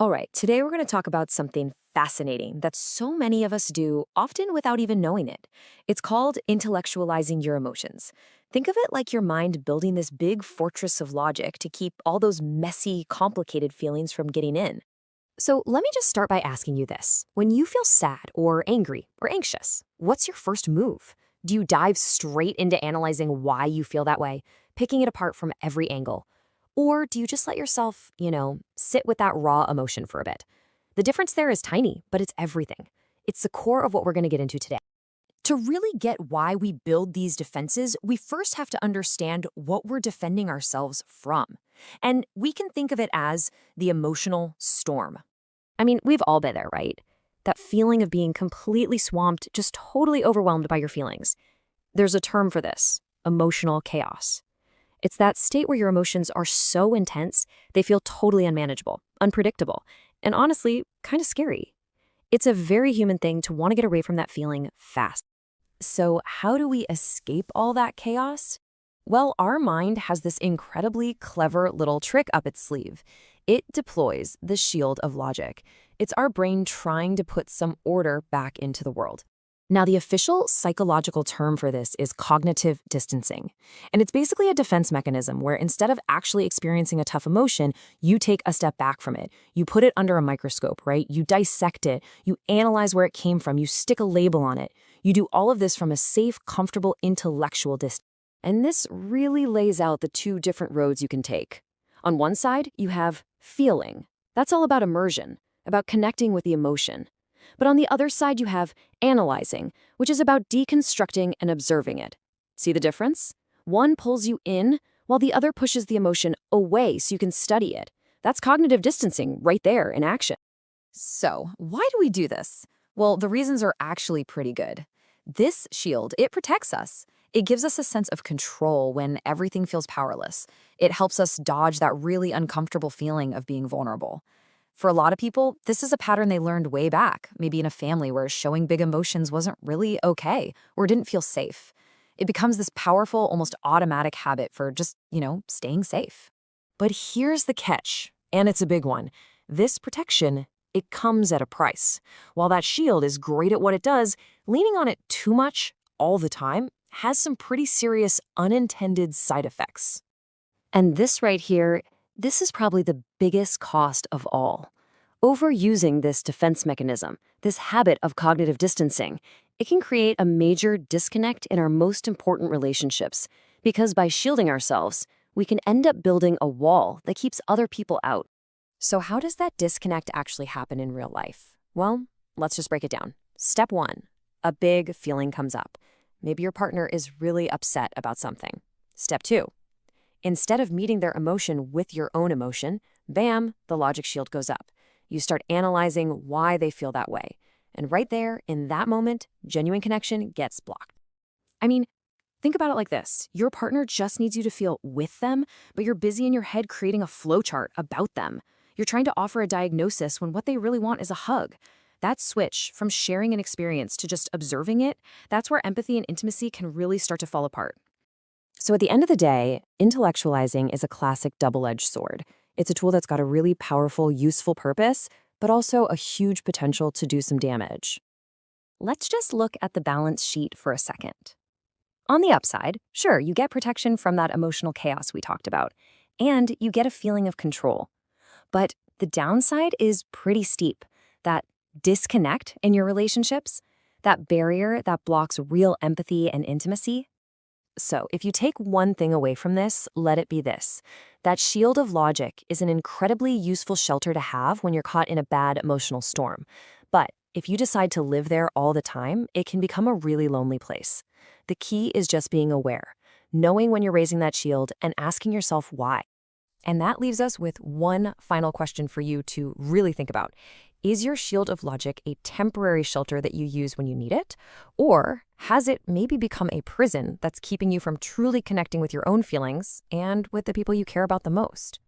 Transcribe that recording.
All right, today we're going to talk about something fascinating that so many of us do, often without even knowing it. It's called intellectualizing your emotions. Think of it like your mind building this big fortress of logic to keep all those messy, complicated feelings from getting in. So let me just start by asking you this. When you feel sad or angry or anxious, what's your first move? Do you dive straight into analyzing why you feel that way, picking it apart from every angle? Or do you just let yourself, sit with that raw emotion for a bit? The difference there is tiny, but it's everything. It's the core of what we're going to get into today. To really get why we build these defenses, we first have to understand what we're defending ourselves from. And we can think of it as the emotional storm. I mean, we've all been there, right? That feeling of being completely swamped, just totally overwhelmed by your feelings. There's a term for this: emotional chaos. It's that state where your emotions are so intense, they feel totally unmanageable, unpredictable, and honestly, kind of scary. It's a very human thing to want to get away from that feeling fast. So, how do we escape all that chaos? Well, our mind has this incredibly clever little trick up its sleeve. It deploys the shield of logic. It's our brain trying to put some order back into the world. Now, the official psychological term for this is cognitive distancing. And it's basically a defense mechanism where instead of actually experiencing a tough emotion, you take a step back from it. You put it under a microscope, right? You dissect it. You analyze where it came from. You stick a label on it. You do all of this from a safe, comfortable, intellectual distance. And this really lays out the two different roads you can take. On one side, you have feeling. That's all about immersion, about connecting with the emotion. But on the other side, you have analyzing, which is about deconstructing and observing it. See the difference? One pulls you in, while the other pushes the emotion away so you can study it. That's cognitive distancing right there in action. So, why do we do this? Well, the reasons are actually pretty good. This shield, it protects us. It gives us a sense of control when everything feels powerless. It helps us dodge that really uncomfortable feeling of being vulnerable. For a lot of people, this is a pattern they learned way back, maybe in a family where showing big emotions wasn't really okay or didn't feel safe. It becomes this powerful, almost automatic habit for just, staying safe. But here's the catch, and it's a big one. This protection, it comes at a price. While that shield is great at what it does, leaning on it too much, all the time, has some pretty serious unintended side effects. And this right here, this is probably the biggest cost of all. Overusing this defense mechanism, this habit of cognitive distancing, it can create a major disconnect in our most important relationships, because by shielding ourselves, we can end up building a wall that keeps other people out. So how does that disconnect actually happen in real life? Well, let's just break it down. Step one, a big feeling comes up. Maybe your partner is really upset about something. Step two, instead of meeting their emotion with your own emotion, bam, the logic shield goes up. You start analyzing why they feel that way. And right there, in that moment, genuine connection gets blocked. I mean, think about it like this. Your partner just needs you to feel with them, but you're busy in your head creating a flowchart about them. You're trying to offer a diagnosis when what they really want is a hug. That switch from sharing an experience to just observing it, that's where empathy and intimacy can really start to fall apart. So at the end of the day, intellectualizing is a classic double-edged sword. It's a tool that's got a really powerful, useful purpose, but also a huge potential to do some damage. Let's just look at the balance sheet for a second. On the upside, sure, you get protection from that emotional chaos we talked about, and you get a feeling of control. But the downside is pretty steep. That disconnect in your relationships, that barrier that blocks real empathy and intimacy. So, if you take one thing away from this, let it be this: that shield of logic is an incredibly useful shelter to have when you're caught in a bad emotional storm. But if you decide to live there all the time, it can become a really lonely place. The key is just being aware, knowing when you're raising that shield and asking yourself why. And that leaves us with one final question for you to really think about. Is your shield of logic a temporary shelter that you use when you need it? Or has it maybe become a prison that's keeping you from truly connecting with your own feelings and with the people you care about the most?